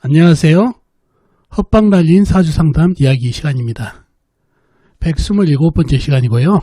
안녕하세요. 헛방 날린 사주상담 이야기 시간입니다. 127번째 시간이고요.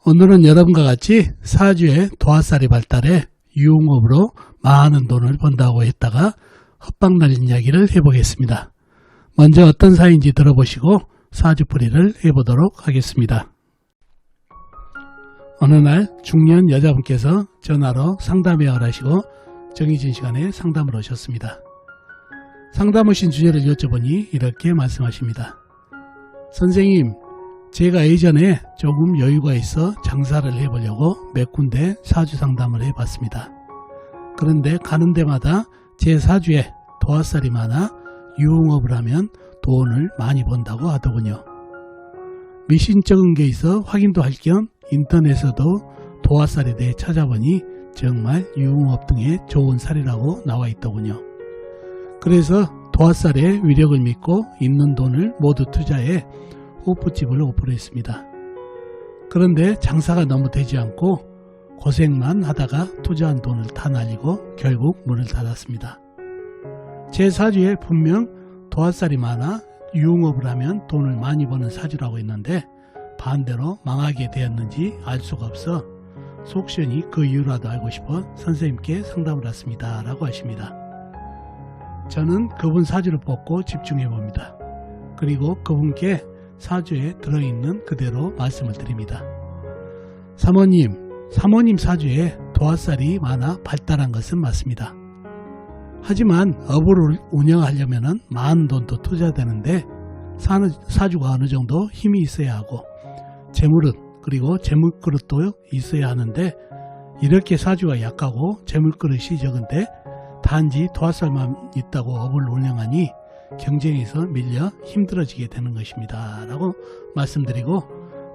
오늘은 여러분과 같이 사주의 도화살이 발달해 유흥업으로 많은 돈을 번다고 했다가 헛방 날린 이야기를 해보겠습니다. 먼저 어떤 사연인지 들어보시고 사주풀이를 해보도록 하겠습니다. 어느 날 중년 여자분께서 전화로 상담회화를 하시고 정해진 시간에 상담을 오셨습니다. 상담 오신 주제를 여쭤보니 이렇게 말씀하십니다. 선생님, 제가 예전에 조금 여유가 있어 장사를 해보려고 몇 군데 사주 상담을 해봤습니다. 그런데 가는 데마다 제 사주에 도화살이 많아 유흥업을 하면 돈을 많이 번다고 하더군요. 미신적인 게 있어 확인도 할 겸 인터넷에도 도화살에 대해 찾아보니 정말 유흥업 등에 좋은 살이라고 나와 있더군요. 그래서 도화살의 위력을 믿고 있는 돈을 모두 투자해 호프집을 오픈했습니다. 그런데 장사가 너무 되지 않고 고생만 하다가 투자한 돈을 다 날리고 결국 문을 닫았습니다. 제 사주에 분명 도화살이 많아 유흥업을 하면 돈을 많이 버는 사주라고 했는데 반대로 망하게 되었는지 알 수가 없어 속 시원히 그 이유라도 알고 싶어 선생님께 상담을 했습니다. 라고 하십니다. 저는 그분 사주를 뽑고 집중해 봅니다. 그리고 그분께 사주에 들어있는 그대로 말씀을 드립니다. 사모님 사주에 도화살이 많아 발달한 것은 맞습니다. 하지만 업을 운영하려면 많은 돈도 투자되는데 사주가 어느 정도 힘이 있어야 하고 재물은 그리고 재물그릇도 있어야 하는데 이렇게 사주가 약하고 재물그릇이 적은데 단지 도화살만 있다고 업을 운영하니 경쟁에서 밀려 힘들어지게 되는 것입니다. 라고 말씀드리고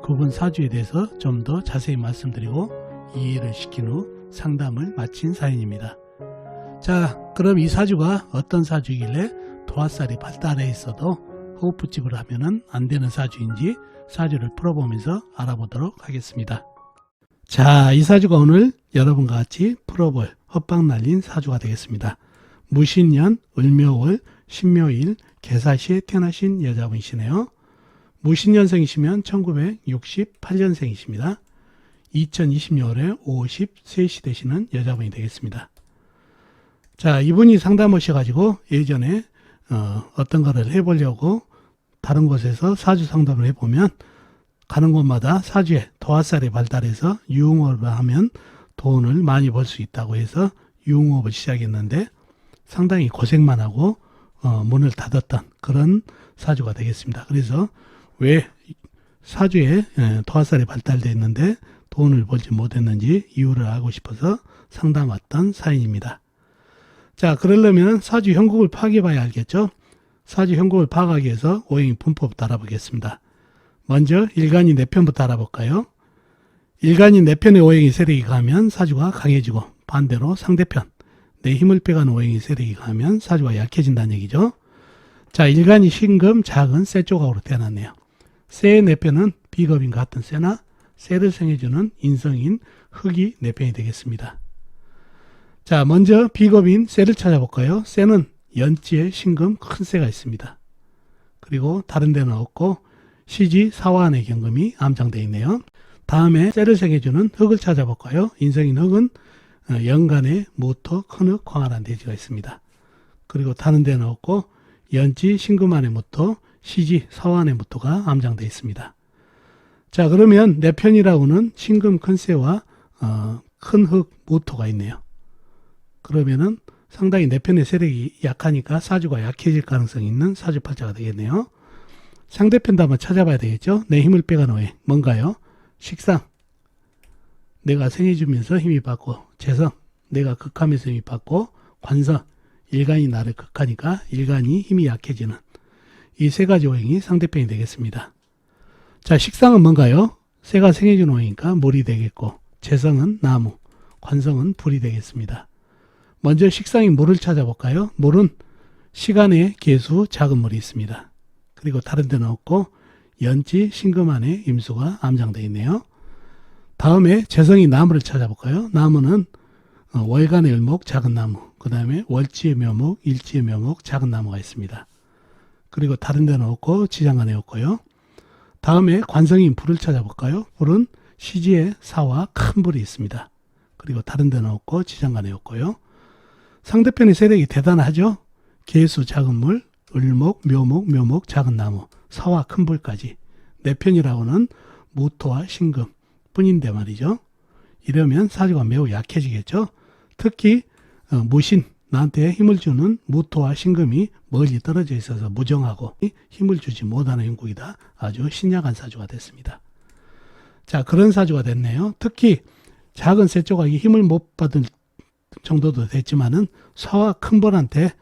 그분 사주에 대해서 좀 더 자세히 말씀드리고 이해를 시킨 후 상담을 마친 사연입니다. 자, 그럼 이 사주가 어떤 사주이길래 도화살이 발달해 있어도 호프집을 하면 안 되는 사주인지 사주를 풀어보면서 알아보도록 하겠습니다. 자, 이 사주가 오늘 여러분과 같이 풀어볼 헛방 날린 사주가 되겠습니다. 무신년, 을묘월, 신묘일, 개사시에 태어나신 여자분이시네요. 무신년생이시면 1968년생이십니다. 2020년에 53시 되시는 여자분이 되겠습니다. 자, 이분이 상담 오셔가지고 예전에 어떤 거를 해보려고 다른 곳에서 사주 상담을 해보면 가는 곳마다 사주에 도화살이 발달해서 유흥업을 하면 돈을 많이 벌 수 있다고 해서 유흥업을 시작했는데 상당히 고생만 하고 문을 닫았던 그런 사주가 되겠습니다. 그래서 왜 사주에 도화살이 발달되어 있는데 돈을 벌지 못했는지 이유를 알고 싶어서 상담 왔던 사연입니다. 자, 그러려면 사주 형국을 파악해봐야 알겠죠? 사주 형국을 파악하기 위해서 오행의 분법부터 알아보겠습니다. 먼저 일간이 4편부터 알아볼까요? 일간이 4편의 오행이 세력이 가면 사주가 강해지고 반대로 상대편 내 힘을 빼가는 오행이 세력이 가면 사주가 약해진다는 얘기죠. 자, 일간이 신금, 작은 쇠 조각으로 태어났네요. 쇠의 4편은 비겁인 같은 쇠나 쇠를 생해주는 인성인 흙이 4편이 되겠습니다. 자, 먼저 비겁인 쇠를 찾아볼까요? 쇠는 연지에 신금 큰 쇠가 있습니다. 그리고 다른 데는 없고 시지 사화안의 경금이 암장되어 있네요. 다음에 쇠를 생해주는 흙을 찾아볼까요? 인성인 흙은 연간에 무토, 큰흙, 광활한 대지가 있습니다. 그리고 다른 데는 없고 연지, 신금안의 무토, 시지, 사화안의 무토가 암장되어 있습니다. 자, 그러면 4편이라고는 신금 큰 쇠와 큰 흙, 무토가 있네요. 그러면은 상당히 4편의 세력이 약하니까 사주가 약해질 가능성이 있는 사주팔자가 되겠네요. 상대편도 한번 찾아봐야 되겠죠. 내 힘을 빼가는 오행 뭔가요? 식상, 내가 생해주면서 힘이 받고, 재성, 내가 극하면서 힘이 받고, 관성, 일간이 나를 극하니까 일간이 힘이 약해지는 이 3가지 오행이 상대편이 되겠습니다. 자, 식상은 뭔가요? 새가 생해주는 오행이니까 물이 되겠고, 재성은 나무, 관성은 불이 되겠습니다. 먼저 식상인 물을 찾아볼까요? 물은 시간의 계수 작은 물이 있습니다. 그리고 다른 데는 없고 연지 신금안에 임수가 암장되어 있네요. 다음에 재성이 나무를 찾아볼까요? 나무는 월간의 을목 작은 나무, 그 다음에 월지의 묘목, 일지의 묘목, 작은 나무가 있습니다. 그리고 다른 데는 없고 지장간에 없고요. 다음에 관성인 불을 찾아볼까요? 불은 시지에 사와 큰 불이 있습니다. 그리고 다른 데는 없고 지장간에 없고요. 상대편의 세력이 대단하죠. 계수 작은 물, 을목, 묘목, 묘목, 작은 나무, 사와 큰 불까지. 내 편이라고는 무토와 신금 뿐인데 말이죠. 이러면 사주가 매우 약해지겠죠. 특히 무신, 나한테 힘을 주는 무토와 신금이 멀리 떨어져 있어서 무정하고 힘을 주지 못하는 형국이다. 아주 신약한 사주가 됐습니다. 자, 그런 사주가 됐네요. 특히 작은 세 조각이 힘을 못 받을 정도도 됐지만은 사와 큰 벌한테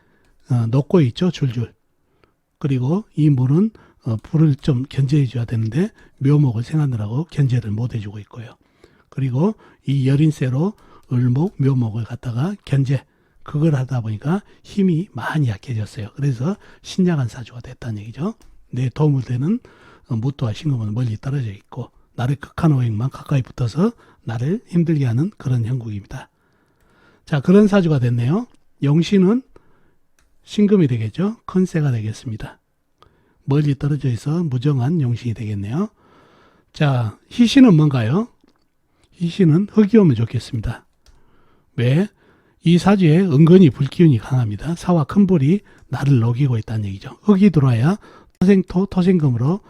녹고 있죠. 줄줄. 그리고 이 물은 불을 좀 견제해 줘야 되는데 묘목을 생하느라고 견제를 못 해주고 있고요. 그리고 이 여린쇠로 을목, 묘목을 갖다가 견제, 그걸 하다 보니까 힘이 많이 약해졌어요. 그래서 신약한 사주가 됐다는 얘기죠. 내 도움을 되는 무토와 신금은 멀리 떨어져 있고 나를 극한 오행만 가까이 붙어서 나를 힘들게 하는 그런 형국입니다. 자, 그런 사주가 됐네요. 용신은 신금이 되겠죠. 큰 새가 되겠습니다. 멀리 떨어져 있어 무정한 용신이 되겠네요. 자, 희신은 뭔가요? 희신은 흙이 오면 좋겠습니다. 왜? 이 사주에 은근히 불기운이 강합니다. 사와 큰 불이 나를 녹이고 있다는 얘기죠. 흙이 들어와야 토생토, 토생금으로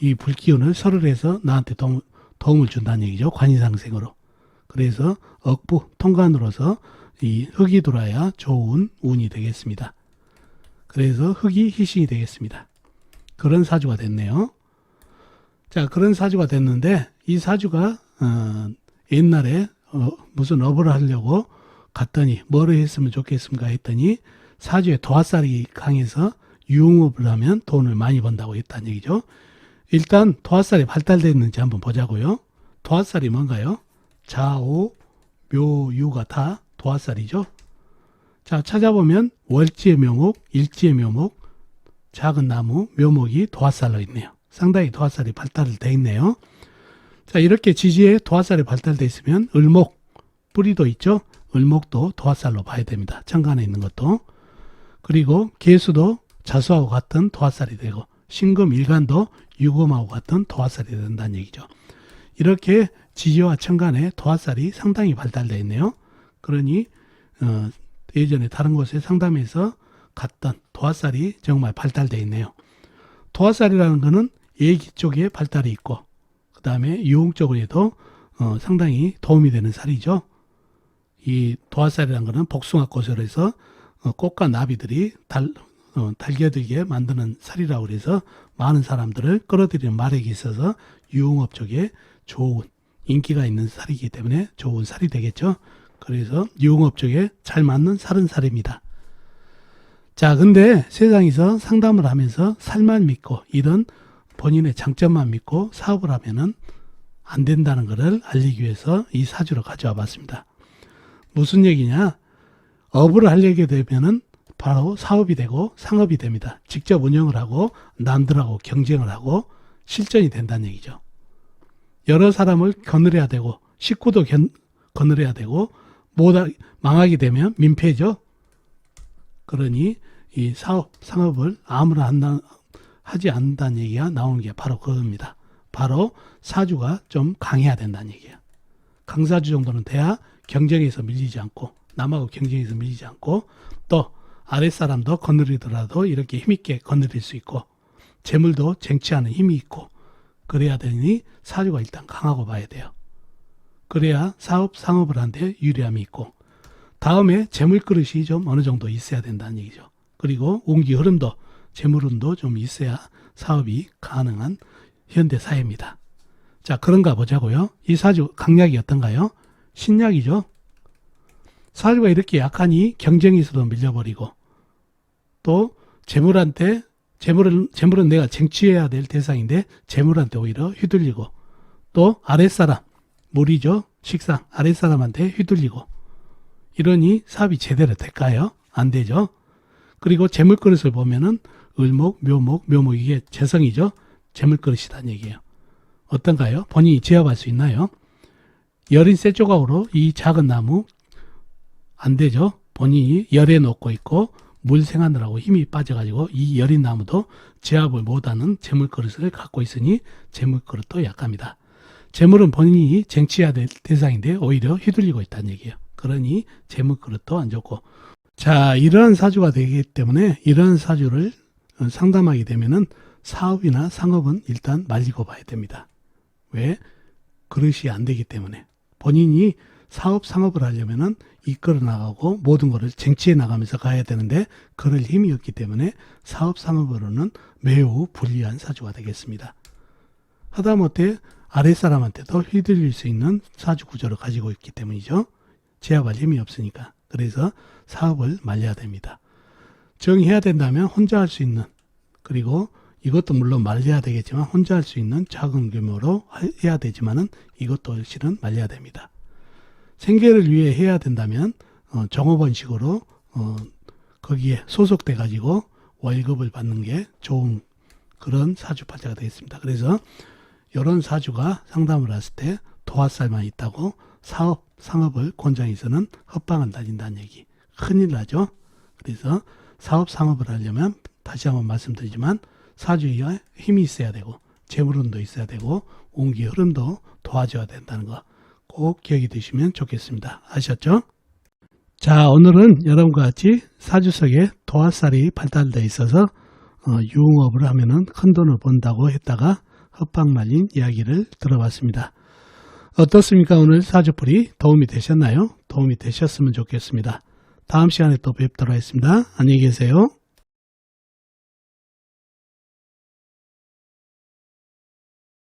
이 불기운을 설을해서 나한테 도움을 준다는 얘기죠. 관이상생으로. 그래서 억부, 통관으로서 이 흙이 들어와야 좋은 운이 되겠습니다. 그래서 흙이 희신이 되겠습니다. 그런 사주가 됐네요. 자, 그런 사주가 됐는데 이 사주가 옛날에 무슨 업을 하려고 갔더니 뭐를 했으면 좋겠습니까 했더니 사주에 도화살이 강해서 유흥업을 하면 돈을 많이 번다고 했다는 얘기죠. 일단 도화살이 발달되어 있는지 한번 보자고요. 도화살이 뭔가요? 자오, 묘, 유가 다 도화살이죠. 자, 찾아보면 월지의 묘목, 일지의 묘목, 작은 나무, 묘목이 도화살로 있네요. 상당히 도화살이 발달되어 있네요. 자, 이렇게 지지에 도화살이 발달되어 있으면 을목, 뿌리도 있죠. 을목도 도화살로 봐야 됩니다. 천간에 있는 것도. 그리고 계수도 자수하고 같은 도화살이 되고 신금, 일간도 유금하고 같은 도화살이 된다는 얘기죠. 이렇게 지지와 천간에 도화살이 상당히 발달되어 있네요. 그러니 예전에 다른 곳에 상담해서 갔던 도화살이 정말 발달되어 있네요. 도화살이라는 것은 예기 쪽에 발달이 있고 그 다음에 유흥 쪽에도 상당히 도움이 되는 살이죠. 이 도화살이라는 것은 복숭아꽃으로 해서 꽃과 나비들이 달겨들게 만드는 살이라고 해서 많은 사람들을 끌어들이는 마력이 있어서 유흥업 쪽에 좋은 인기가 있는 살이기 때문에 좋은 살이 되겠죠. 그래서 유흥업 쪽에 잘 맞는 살은 살입니다. 자, 근데 세상에서 상담을 하면서 살만 믿고 이런 본인의 장점만 믿고 사업을 하면은 안 된다는 것을 알리기 위해서 이 사주를 가져와 봤습니다. 무슨 얘기냐? 업을 하려게 되면은 바로 사업이 되고 상업이 됩니다. 직접 운영을 하고 남들하고 경쟁을 하고 실전이 된다는 얘기죠. 여러 사람을 거느려야 되고 식구도 거느려야 되고 망하게 되면 민폐죠. 그러니 이 사업, 상업을 아무나 하지 않는다는 얘기가 나오는 게 바로 그겁니다. 바로 사주가 좀 강해야 된다는 얘기예요. 강사주 정도는 돼야 경쟁에서 밀리지 않고 남하고 경쟁에서 밀리지 않고 또 아랫사람도 거느리더라도 이렇게 힘있게 거느릴 수 있고 재물도 쟁취하는 힘이 있고 그래야 되니 사주가 일단 강하고 봐야 돼요. 그래야 사업, 상업을 하는데 유리함이 있고 다음에 재물 그릇이 좀 어느 정도 있어야 된다는 얘기죠. 그리고 운기 흐름도 재물 운도 좀 있어야 사업이 가능한 현대 사회입니다. 자, 그런가 보자고요. 이 사주 강약이 어떤가요? 신약이죠. 사주가 이렇게 약하니 경쟁에서도 밀려버리고 또 재물은 내가 쟁취해야 될 대상인데 재물한테 오히려 휘둘리고 또 아랫사람, 물이죠. 식상, 아랫사람한테 휘둘리고 이러니 사업이 제대로 될까요? 안 되죠. 그리고 재물그릇을 보면은 을목, 묘목 이게 재성이죠. 재물그릇이라는 얘기예요. 어떤가요? 본인이 제압할 수 있나요? 여린 쇠 조각으로 이 작은 나무 안 되죠. 본인이 열에 녹고 있고 물 생하느라고 힘이 빠져가지고 이 여린 나무도 제압을 못하는 재물그릇을 갖고 있으니 재물그릇도 약합니다. 재물은 본인이 쟁취해야 될 대상인데 오히려 휘둘리고 있다는 얘기예요. 그러니 재물그릇도 안 좋고, 자, 이러한 사주가 되기 때문에 이러한 사주를 상담하게 되면은 사업이나 상업은 일단 말리고 봐야 됩니다. 왜? 그릇이 안 되기 때문에. 본인이 사업, 상업을 하려면은 이끌어 나가고 모든 것을 쟁취해 나가면서 가야 되는데 그럴 힘이 없기 때문에 사업, 상업으로는 매우 불리한 사주가 되겠습니다. 하다못해 아랫사람한테도 휘둘릴 수 있는 사주 구조를 가지고 있기 때문이죠. 제압할 힘이 없으니까. 그래서 사업을 말려야 됩니다. 정해야 된다면 혼자 할 수 있는, 그리고 이것도 물론 말려야 되겠지만 혼자 할 수 있는 작은 규모로 해야 되지만은 이것도 실은 말려야 됩니다. 생계를 위해 해야 된다면 종업원식으로 거기에 소속돼 가지고 월급을 받는 게 좋은 그런 사주팔자가 되겠습니다. 그래서 이런 사주가 상담을 했을 때 도화살만 있다고 사업, 상업을 권장해서는 헛방을 다닌다는 얘기. 큰일 나죠. 그래서 사업, 상업을 하려면 다시 한번 말씀드리지만 사주에 힘이 있어야 되고 재물운도 있어야 되고 운기 흐름도 도와줘야 된다는 거 꼭 기억이 되시면 좋겠습니다. 아셨죠? 자, 오늘은 여러분과 같이 사주 속에 도화살이 발달되어 있어서 유흥업을 하면은 큰 돈을 번다고 했다가 헛방 말린 이야기를 들어봤습니다. 어떻습니까? 오늘 사주풀이 도움이 되셨나요? 도움이 되셨으면 좋겠습니다. 다음 시간에 또 뵙도록 하겠습니다. 안녕히 계세요.